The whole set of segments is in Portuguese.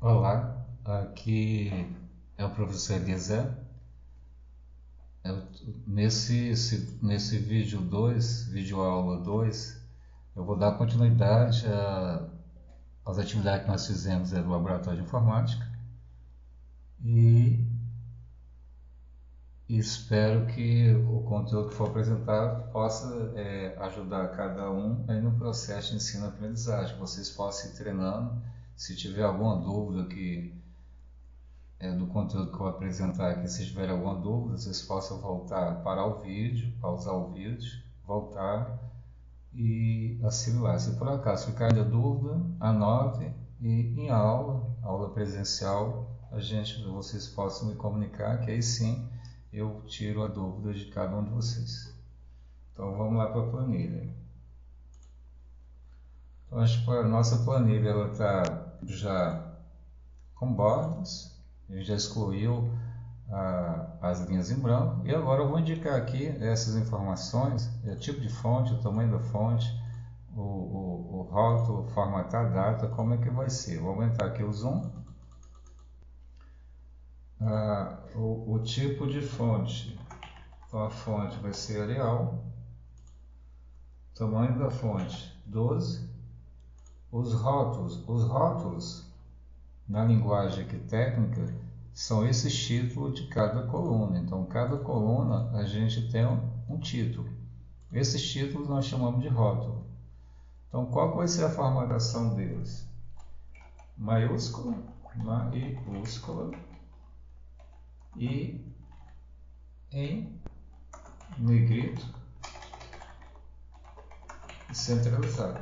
Olá, aqui é o professor Eliezer. Eu- nesse vídeo 2, vídeo aula 2, eu vou dar continuidade às atividades que nós fizemos no Laboratório de Informática e espero que o conteúdo que for apresentado possa ajudar cada um aí no processo de ensino-aprendizagem. Vocês possam ir treinando. Se tiver alguma dúvida do conteúdo que eu vou apresentar aqui, se tiver alguma dúvida, vocês possam voltar, parar o vídeo, pausar o vídeo, voltar e assimilar. Se por acaso ficar de dúvida, anote e em aula presencial, vocês possam me comunicar, que aí sim eu tiro a dúvida de cada um de vocês. Então vamos lá para a planilha. Então acho que a nossa planilha ela está já com bordas. A gente já excluiu as linhas em branco e agora eu vou indicar aqui essas informações, tipo de fonte, o tamanho da fonte, o rótulo, formatar a data, como é que vai ser. Vou aumentar aqui o zoom, o tipo de fonte, então a fonte vai ser Arial, tamanho da fonte 12, os rótulos na linguagem aqui técnica são esses títulos de cada coluna. Então, cada coluna a gente tem um título. Esses títulos nós chamamos de rótulo. Então, qual vai ser a formatação deles? Maiúscula e em negrito e centralizado.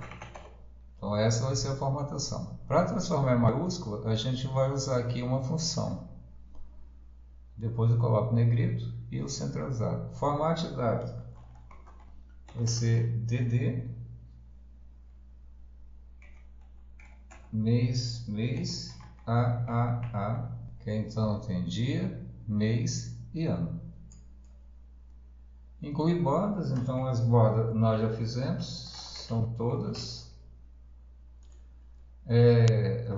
Então, essa vai ser a formatação. Para transformar em maiúscula, a gente vai usar aqui uma função. Depois eu coloco negrito e o centralizado. Formate data vai ser DD, mês, AAA, que então tem dia, mês e ano. Incluir bordas, então as bordas nós já fizemos, são todas.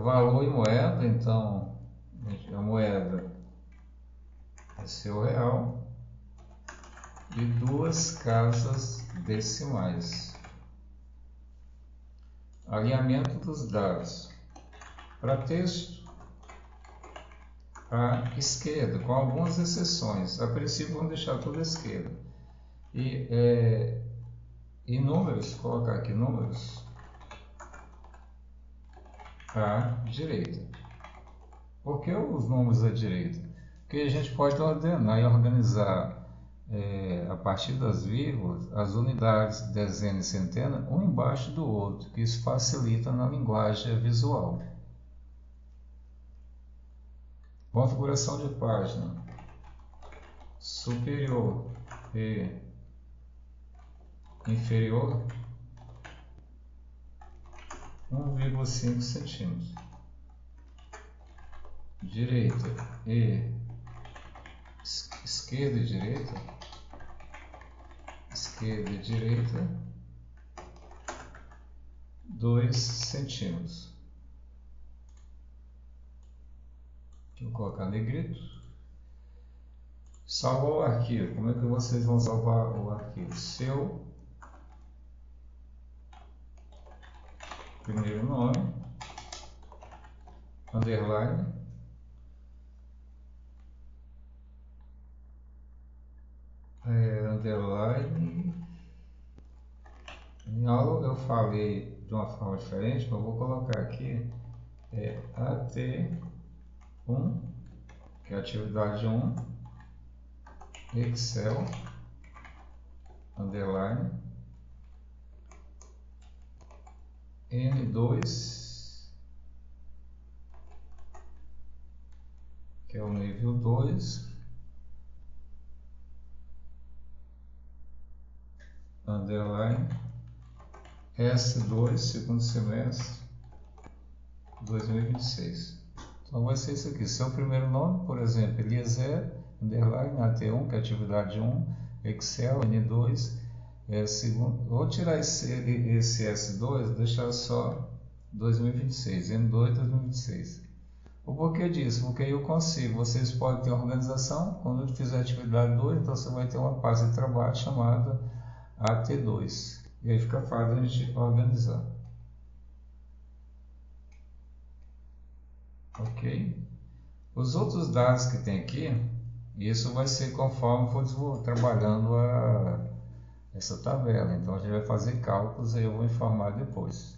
Valor e moeda, então a moeda vai ser o real e duas casas decimais. Alinhamento dos dados. Para texto, à esquerda, com algumas exceções. A princípio vamos deixar tudo à esquerda. E números, colocar aqui números à direita. Por que os números à direita? Porque a gente pode ordenar e organizar a partir das vírgulas as unidades, dezena e centena, um embaixo do outro, que isso facilita na linguagem visual. Configuração de página superior e inferior 1,5 centímetros. Direita e esquerda e direita, 2 centímetros. Vou colocar negrito. Salvar o arquivo. Como é que vocês vão salvar o arquivo? Seu primeiro nome, underline, underline. Em aula eu falei de uma forma diferente, mas eu vou colocar aqui AT1, que é a atividade 1, Excel, underline, N2, que é o nível 2, underline, S2, segundo semestre 2026. Então vai ser isso aqui, seu primeiro nome, por exemplo, Eliezer, underline, AT1, que é atividade 1, Excel, N2, segundo. Vou tirar esse S2, deixar só 2026, N2 2026. O porquê disso? Porque eu consigo. Vocês podem ter organização. Quando eu fizer a atividade 2, então você vai ter uma pasta de trabalho chamada AT2. E aí fica fácil a gente organizar. Ok? Os outros dados que tem aqui, isso vai ser conforme for trabalhando essa tabela. Então a gente vai fazer cálculos e eu vou informar depois.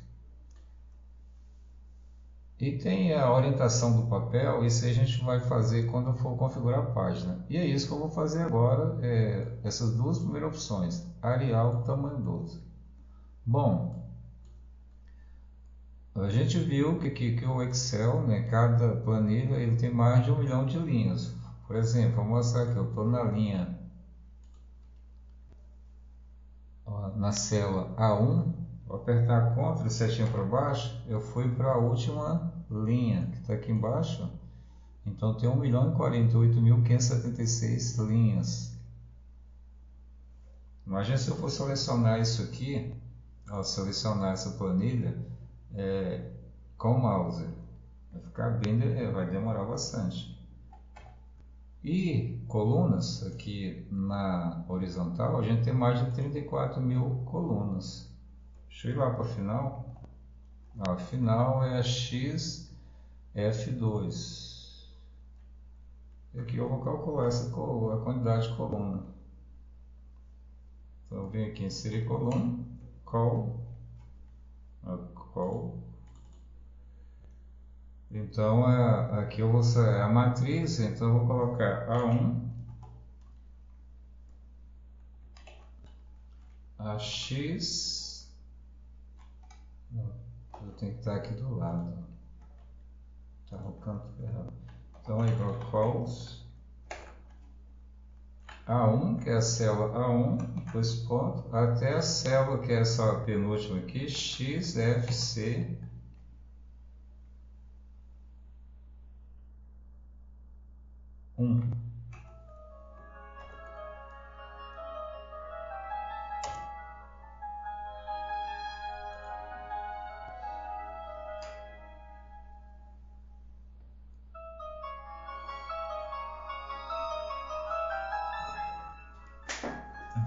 E tem a orientação do papel, isso aí a gente vai fazer quando eu for configurar a página. E é isso que eu vou fazer agora, essas duas primeiras opções, Arial e tamanho 12. Bom, a gente viu que o Excel, né, cada planilha, ele tem mais de 1 milhão de linhas. Por exemplo, vou mostrar aqui, eu estou na linha, ó, na célula A1, vou apertar Ctrl e setinha para baixo, eu fui para a última linha, que está aqui embaixo. Então tem 1.048.576 linhas. Imagina se eu for selecionar isso aqui, ó, selecionar essa planilha com o mouse. Vai ficar bem, vai demorar bastante. E colunas, aqui na horizontal, a gente tem mais de 34.000 colunas. Deixa eu ir lá para o final. A final é a XF2. Aqui eu vou calcular a quantidade de coluna. Então eu venho aqui em inserir coluna, col. Então aqui eu vou sair a matriz, então eu vou colocar A1, AX, eu tenho que estar aqui do lado, tá no canto errado. Então aí vai cols A1, que é a célula A1, 2 pontos, até a célula que é essa penúltima aqui, XFC. O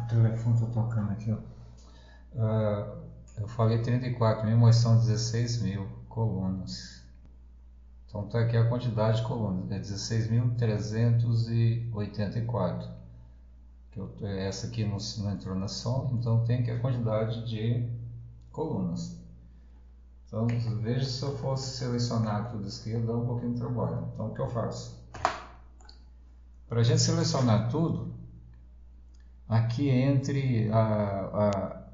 telefone está tocando aqui, ó. Eu falei 34.000, mas são 16.000 colunas. Então está aqui a quantidade de colunas, é 16.384. Essa aqui não entrou na soma, então tem aqui a quantidade de colunas. Então veja, se eu fosse selecionar tudo isso aqui, ia dar um pouquinho de trabalho. Então o que eu faço? Para a gente selecionar tudo, aqui entre a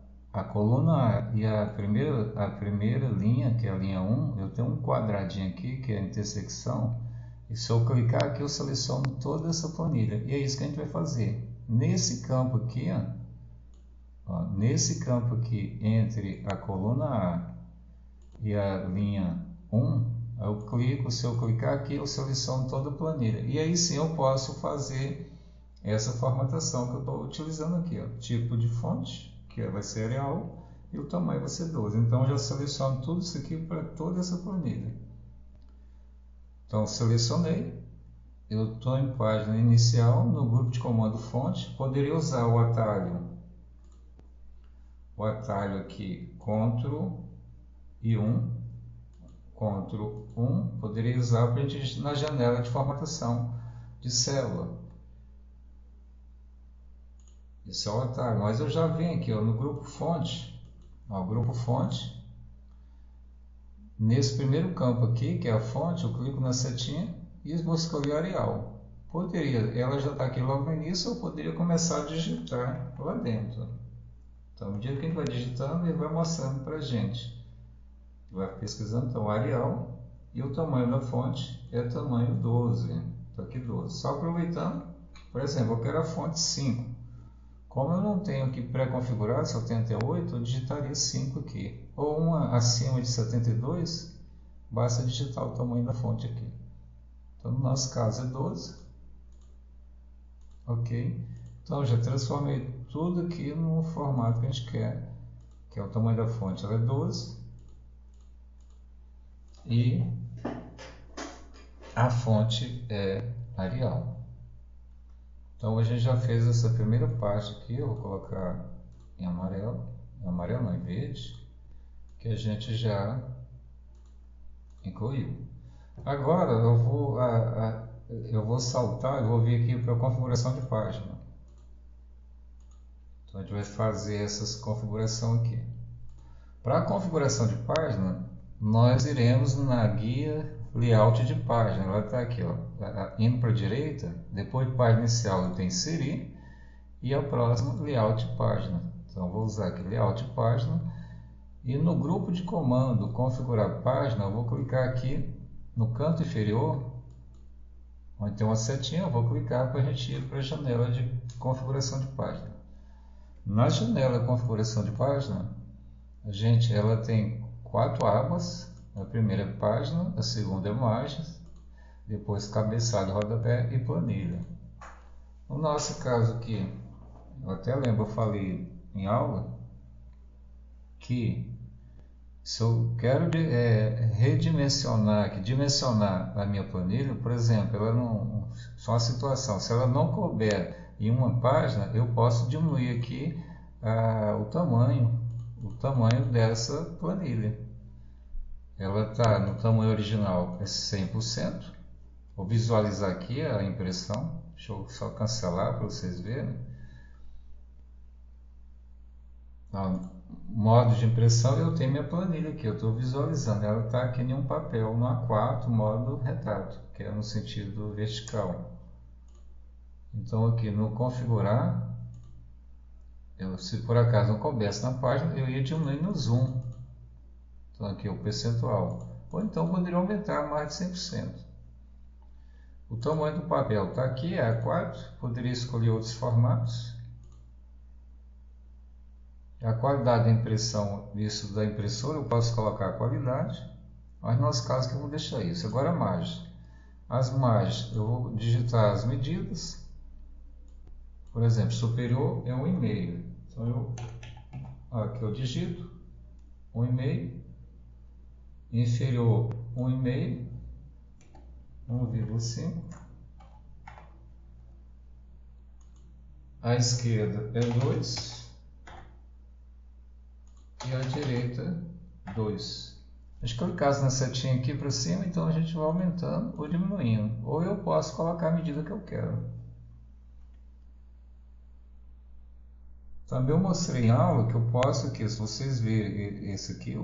coluna e a primeira linha, que é a linha 1, eu tenho um quadradinho aqui, que é a intersecção, e se eu clicar aqui, eu seleciono toda essa planilha. E é isso que a gente vai fazer. Nesse campo aqui, nesse campo aqui, entre a coluna A e a linha 1, eu clico, se eu clicar aqui, eu seleciono toda a planilha. E aí sim eu posso fazer essa formatação que eu estou utilizando aqui, ó. Tipo de fonte, que vai ser Arial, e o tamanho vai ser 12. Então eu já seleciono tudo isso aqui para toda essa planilha. Então selecionei, eu estou em página inicial, no grupo de comando fonte, poderia usar o atalho aqui, Ctrl e 1, Ctrl 1, poderia usar para a gente na janela de formatação de célula. Esse é o atalho, mas eu já venho aqui, ó, no grupo fonte, nesse primeiro campo aqui, que é a fonte, eu clico na setinha e vou escolher Arial. Ela já está aqui logo no início, eu poderia começar a digitar lá dentro. Então, no dia que a gente vai digitando, ele vai mostrando para a gente. Vai pesquisando, então, Arial, e o tamanho da fonte é tamanho 12. Está aqui 12. Só aproveitando, por exemplo, eu quero a fonte 5. Como eu não tenho aqui pré-configurado 78, eu digitaria 5 aqui. Ou uma acima de 72, basta digitar o tamanho da fonte aqui. Então, no nosso caso é 12. Ok. Então, eu já transformei tudo aqui no formato que a gente quer, que é o tamanho da fonte, ela é 12. E a fonte é Arial. Então a gente já fez essa primeira parte aqui, eu vou colocar em amarelo não, em verde, que a gente já incluiu. Agora eu vou saltar, eu vou vir aqui para a configuração de página. Então a gente vai fazer essa configuração aqui. Para a configuração de página, nós iremos na guia layout de página. Ela está aqui, ó, indo para a direita, depois de página inicial eu tenho inserir e a próxima layout de página. Então vou usar aqui layout de página e no grupo de comando configurar página eu vou clicar aqui no canto inferior, onde tem uma setinha, eu vou clicar para a gente ir para a janela de configuração de página. Na janela de configuração de página, ela tem 4 abas. A primeira é página, a segunda é imagens, depois cabeçalho, rodapé e planilha. No nosso caso aqui, eu até lembro, eu falei em aula, que se eu quero dimensionar a minha planilha, por exemplo, ela não, só uma situação, se ela não couber em uma página, eu posso diminuir aqui o tamanho dessa planilha. Ela está no tamanho original, é 100%. Vou visualizar aqui a impressão. Deixa eu só cancelar para vocês verem. No modo de impressão, eu tenho minha planilha aqui. Eu estou visualizando. Ela está aqui em um papel no A4, modo retrato, que é no sentido vertical. Então, aqui no configurar, se por acaso não coubesse na página, eu ia diminuir no zoom. Então aqui o percentual. Ou então poderia aumentar mais de 100%. O tamanho do papel está aqui, é A4. Poderia escolher outros formatos. A qualidade da impressão, isso da impressora, eu posso colocar a qualidade. Mas no nosso caso que eu vou deixar isso. Agora a margem. As margens, eu vou digitar as medidas. Por exemplo, superior é 1,5. Então aqui eu digito 1,5. Inferior 1,5, 1,5. A esquerda é 2 e a direita 2. A gente clicasse na setinha aqui para cima, então a gente vai aumentando ou diminuindo. Ou eu posso colocar a medida que eu quero. Também eu mostrei em aula que eu posso aqui, se vocês verem esse aqui,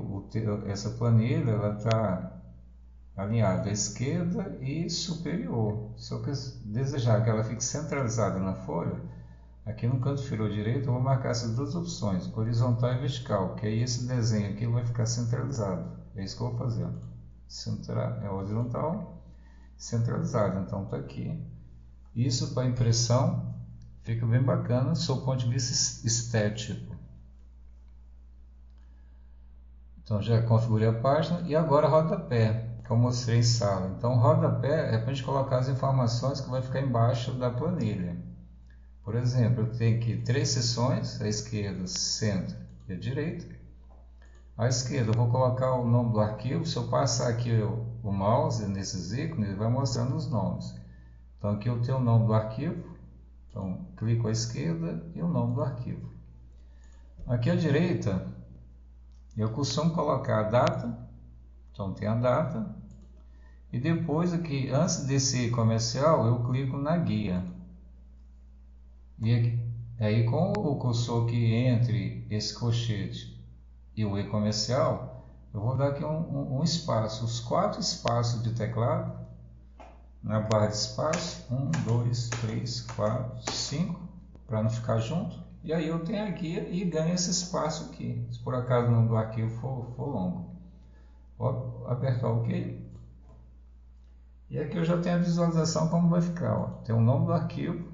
essa planilha, ela está alinhada à esquerda e superior. Se eu desejar que ela fique centralizada na folha, aqui no canto inferior direito eu vou marcar essas duas opções, horizontal e vertical, que aí esse desenho aqui vai ficar centralizado. É isso que eu vou fazer. É horizontal, centralizado, então está aqui. Isso para impressão fica bem bacana, do seu ponto de vista estético. Então já configurei a página e agora rodapé, que eu mostrei em sala. Então rodapé é para a gente colocar as informações que vai ficar embaixo da planilha. Por exemplo, eu tenho aqui 3 seções, a esquerda, centro e a direita. À esquerda eu vou colocar o nome do arquivo. Se eu passar aqui o mouse nesses ícones, ele vai mostrando os nomes. Então aqui eu tenho o nome do arquivo. Então, clico à esquerda e o nome do arquivo. Aqui à direita, eu costumo colocar a data. Então, tem a data. E depois aqui, antes desse comercial, eu clico na guia. E aí, com o cursor aqui entre esse colchete e o e-comercial, eu vou dar aqui um espaço. Os 4 espaços de teclado. Na barra de espaço, 1, 2, 3, 4, 5, para não ficar junto. E aí eu tenho a guia e ganho esse espaço aqui, se por acaso o nome do arquivo for longo. Vou apertar OK. E aqui eu já tenho a visualização como vai ficar. Ó. Tem o nome do arquivo,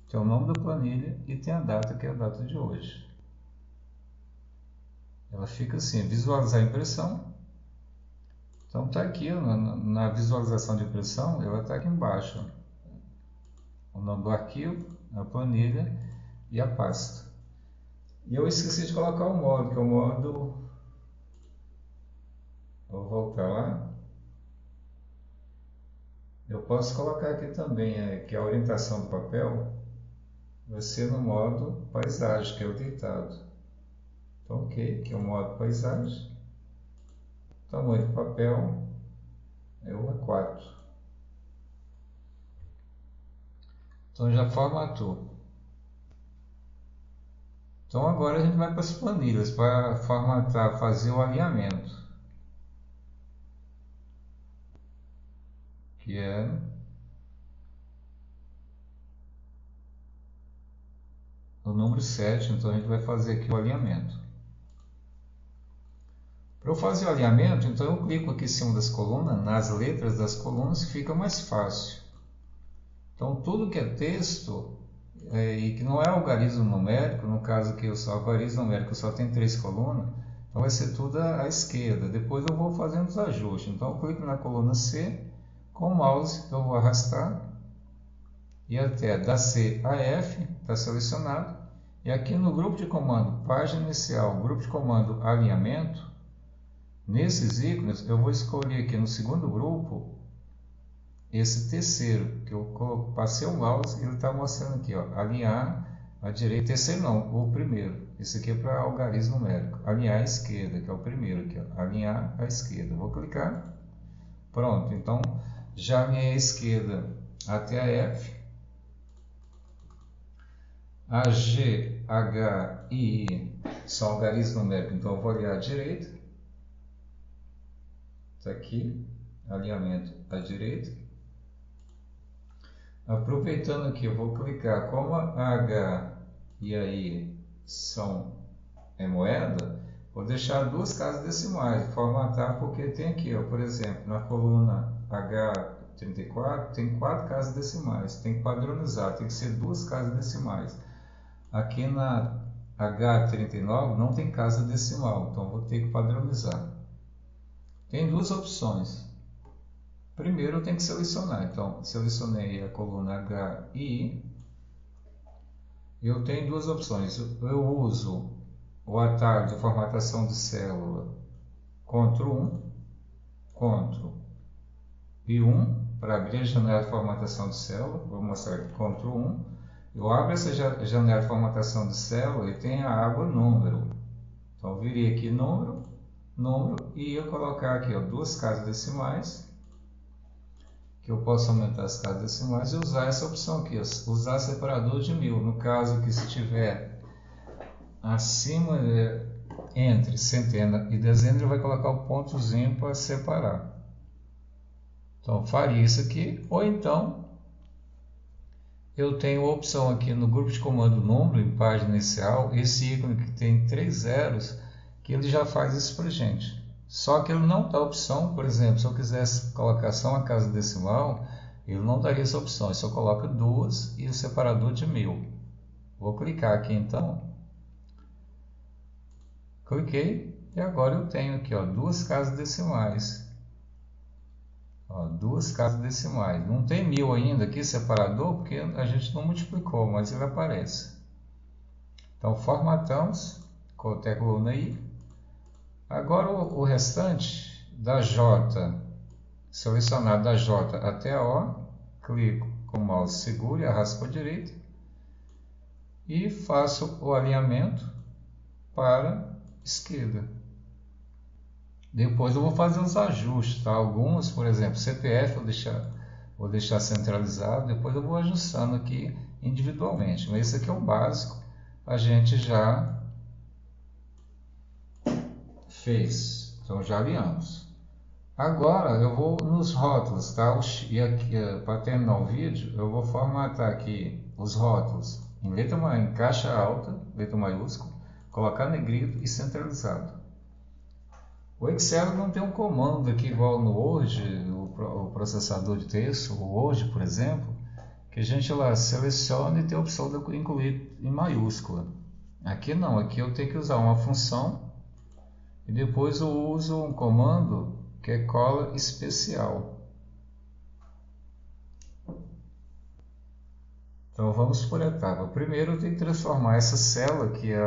tem o nome da planilha e tem a data, que é a data de hoje. Ela fica assim, visualizar a impressão. Então está aqui na visualização de impressão, ela está aqui embaixo. O nome do arquivo, a planilha e a pasta. E eu esqueci de colocar o modo, que é o modo... Vou voltar lá. Eu posso colocar aqui também que a orientação do papel vai ser no modo paisagem, que é o deitado. Então, ok, que é o modo paisagem. Tamanho do papel é o A4. Então já formatou. Então agora a gente vai para as planilhas para formatar, fazer o alinhamento, que é o número 7. Então a gente vai fazer aqui o alinhamento. Para eu fazer o alinhamento, então eu clico aqui em cima das colunas, nas letras das colunas, fica mais fácil. Então tudo que é texto e que não é algarismo numérico, no caso aqui o algarismo numérico só tem 3 colunas, então vai ser tudo à esquerda. Depois eu vou fazendo os ajustes. Então eu clico na coluna C, com o mouse eu vou arrastar e até da C a F, está selecionado. E aqui no grupo de comando página inicial, grupo de comando alinhamento, nesses ícones eu vou escolher aqui no segundo grupo esse terceiro, que eu passei o mouse e ele está mostrando aqui, ó, alinhar à direita. Terceiro não, o primeiro. Esse aqui é para algarismo numérico. Alinhar à esquerda, que é o primeiro aqui, ó, alinhar à esquerda. Vou clicar. Pronto, então já alinhei à esquerda até a F. A G, H e I são algarismo numérico, então eu vou alinhar à direita. Está aqui, alinhamento à direita. Aproveitando aqui, eu vou clicar, como a H e a I são moeda, vou deixar 2 casas decimais, formatar, porque tem aqui, ó, por exemplo, na coluna H34 tem 4 casas decimais, tem que padronizar, tem que ser 2 casas decimais. Aqui na H39 não tem casa decimal, então vou ter que padronizar. Tem 2 opções. Primeiro eu tenho que selecionar, então selecionei a coluna H e I. Eu tenho 2 opções. Eu uso o atalho de formatação de célula Ctrl 1, Ctrl e 1 para abrir a janela de formatação de célula. Vou mostrar aqui, Ctrl 1. Eu abro essa janela de formatação de célula e tem a aba número. Então eu virei aqui número, e eu colocar aqui, ó, 2 casas decimais, que eu posso aumentar as casas decimais e usar essa opção aqui, usar separador de 1000. No caso que se estiver acima, entre centena e dezena, ele vai colocar o pontozinho para separar. Então faria isso aqui, ou então eu tenho a opção aqui no grupo de comando número, em página inicial, esse ícone que tem 3 zeros, que ele já faz isso para a gente. Só que ele não dá opção, por exemplo, se eu quisesse colocar só uma casa decimal, ele não daria essa opção, ele só coloca 2 e o separador de 1000. Vou clicar aqui então, cliquei e agora eu tenho aqui, ó, 2 casas decimais. Ó, 2 casas decimais. Não tem 1000 ainda aqui, separador, porque a gente não multiplicou, mas ele aparece. Então formatamos, coloquei a coluna I. Agora o restante da J, selecionado da J até a O, clico com o mouse seguro e arrasto para a direita e faço o alinhamento para a esquerda. Depois eu vou fazer os ajustes, tá? Alguns, por exemplo, CPF vou deixar centralizado, depois eu vou ajustando aqui individualmente, mas esse aqui é o básico, a gente já fez, então já alinhamos. Agora eu vou nos rótulos, tá? E aqui, para terminar o vídeo, eu vou formatar aqui os rótulos em caixa alta, letra maiúscula, colocar negrito e centralizado. O Excel não tem um comando aqui igual no Word, o processador de texto, o Word, por exemplo, que a gente lá seleciona e tem a opção de incluir em maiúscula. Aqui não, aqui eu tenho que usar uma função e depois eu uso um comando que é cola especial. Então vamos por etapa. Primeiro eu tenho que transformar essa célula, que é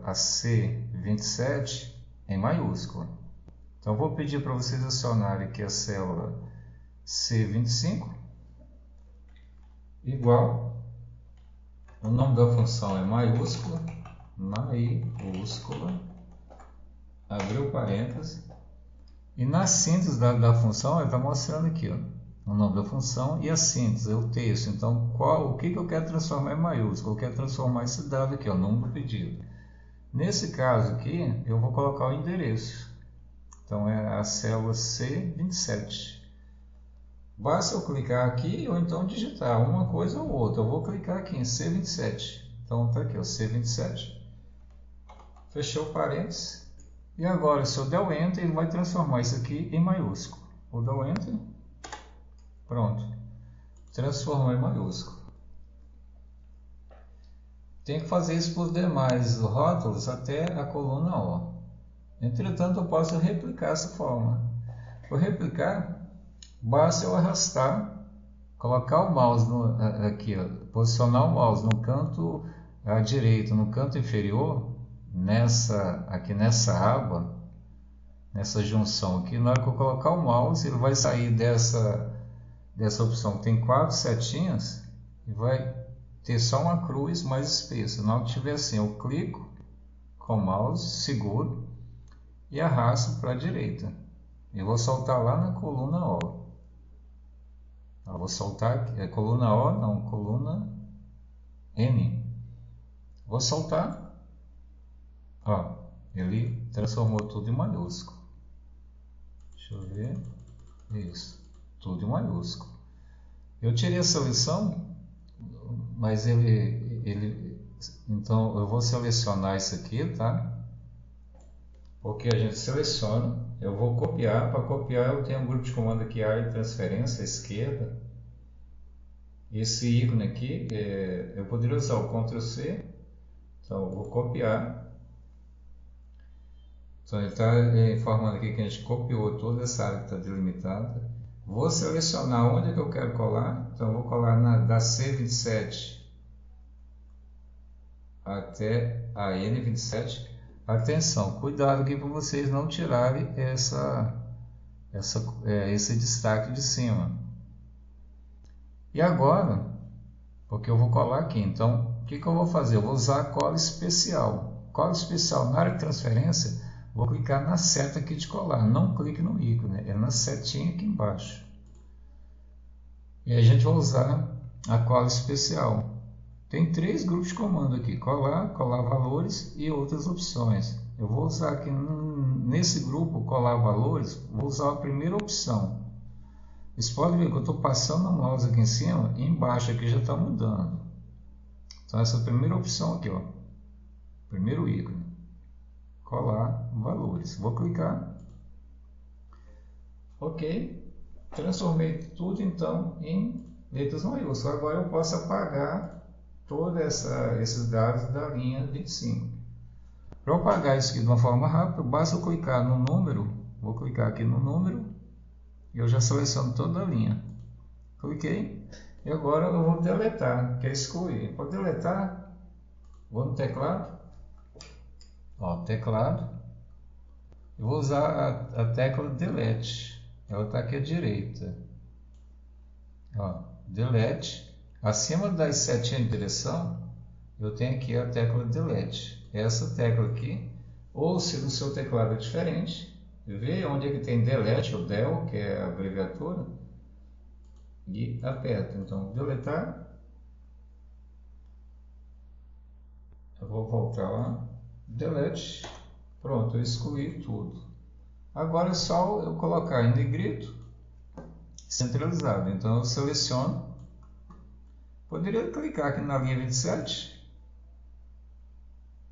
a C27, em maiúscula. Então vou pedir para vocês acionarem aqui a célula C25. igual, o nome da função é maiúscula, abriu parênteses, e na síntese da função ele está mostrando aqui, ó, o nome da função e a síntese, o texto. Então, o que eu quero transformar em maiúsculo? Eu quero transformar esse dado aqui, ó, o número do pedido. Nesse caso aqui, eu vou colocar o endereço. Então, é a célula C27. Basta eu clicar aqui ou então digitar uma coisa ou outra. Eu vou clicar aqui em C27. Então, está aqui, ó, C27. Fechou parênteses. E agora, se eu der o Enter, ele vai transformar isso aqui em maiúsculo. Vou dar o Enter. Pronto. Transformou em maiúsculo. Tem que fazer isso para os demais rótulos até a coluna O. Entretanto, eu posso replicar essa forma. Para replicar, basta eu arrastar, colocar o mouse aqui, ó, posicionar o mouse no canto direito, no canto inferior, aqui nessa aba, nessa junção aqui. Na hora que eu colocar o mouse, ele vai sair dessa opção que tem 4 setinhas e vai ter só uma cruz mais espessa. Na hora que tiver assim, eu clico com o mouse, seguro e arrasto para a direita. Eu vou soltar lá na coluna O. Eu vou soltar aqui, coluna O, não, coluna N. Vou soltar. Ó, ele transformou tudo em maiúsculo. Deixa eu ver. Isso, tudo em maiúsculo. Eu tirei a seleção, mas então eu vou selecionar isso aqui, tá? Porque a gente seleciona, eu vou copiar. Para copiar, eu tenho um grupo de comando aqui, área de transferência à esquerda. Esse ícone aqui, eu poderia usar o Ctrl C. Então eu vou copiar. Então ele está informando aqui que a gente copiou toda essa área que está delimitada. Vou selecionar onde é que eu quero colar. Então eu vou colar da C27 até a N27. Atenção, cuidado aqui para vocês não tirarem esse destaque de cima. E agora, porque eu vou colar aqui, então o que eu vou fazer? Eu vou usar a cola especial. Cola especial na área de transferência, vou clicar na seta aqui de colar. Não clique no ícone, é na setinha aqui embaixo. E a gente vai usar a cola especial. Tem 3 grupos de comando aqui: colar, colar valores e outras opções. Eu vou usar aqui nesse grupo colar valores, vou usar a primeira opção. Vocês podem ver que eu estou passando o mouse aqui em cima e embaixo aqui já está mudando. Então essa primeira opção aqui, ó, primeiro ícone, colar valores. Vou clicar. Ok. Transformei tudo então em letras maiúsculas. Agora eu posso apagar todos esses dados da linha 25. Para eu apagar isso aqui de uma forma rápida, basta eu clicar no número. Vou clicar aqui no número e eu já seleciono toda a linha. Cliquei e agora eu vou deletar, que é excluir. Para deletar, vou no teclado. Ó, teclado. Eu vou usar a tecla Delete. Ela está aqui à direita. Ó, Delete. Acima das setinhas de direção, eu tenho aqui a tecla Delete. Essa tecla aqui, ou se no seu teclado é diferente, vê onde é que tem Delete, ou Del, que é a abreviatura, e aperta. Então, deletar. Eu vou voltar lá. Delete. Pronto, eu excluí tudo. Agora é só eu colocar em negrito, centralizado. Então, eu seleciono. Poderia clicar aqui na linha 27.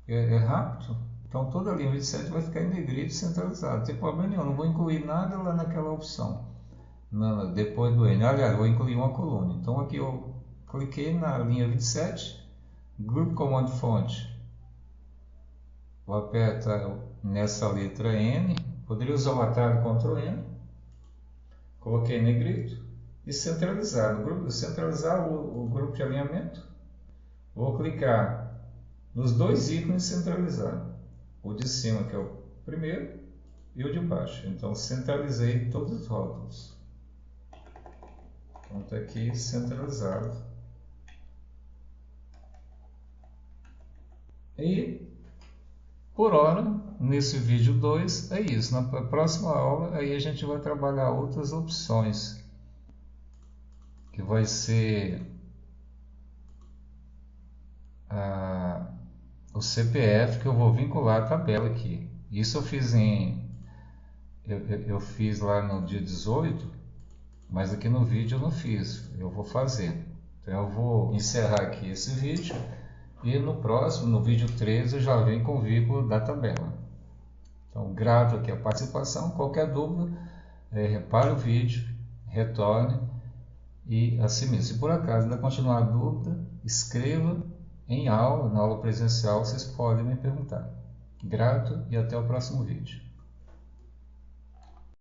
É rápido. Então toda a linha 27 vai ficar em negrito centralizado. Não tem problema nenhum. Não vou incluir nada lá naquela opção. Depois do N. Aliás, vou incluir uma coluna. Então aqui eu cliquei na linha 27. Grupo Comando Fonte. Vou apertar nessa letra N. Poderia usar o atalho Ctrl N. Coloquei em negrito. E centralizar. Centralizar o grupo de alinhamento. Vou clicar nos 2 ícones centralizar. O de cima, que é o primeiro, e o de baixo. Então, centralizei todos os rótulos. Então, está aqui centralizado E por hora, nesse vídeo 2 é isso. Na próxima aula aí a gente vai trabalhar outras opções, que vai ser o CPF, que eu vou vincular a tabela aqui. Isso eu fiz lá no dia 18, mas aqui no vídeo eu não fiz, eu vou fazer. Então eu vou encerrar aqui esse vídeo e no próximo, no vídeo 13, eu já venho com o vínculo da tabela. Então, grato aqui a participação. Qualquer dúvida, repare o vídeo, retorne e assim mesmo. Se por acaso ainda continuar a dúvida, escreva na aula presencial, vocês podem me perguntar. Grato e até o próximo vídeo.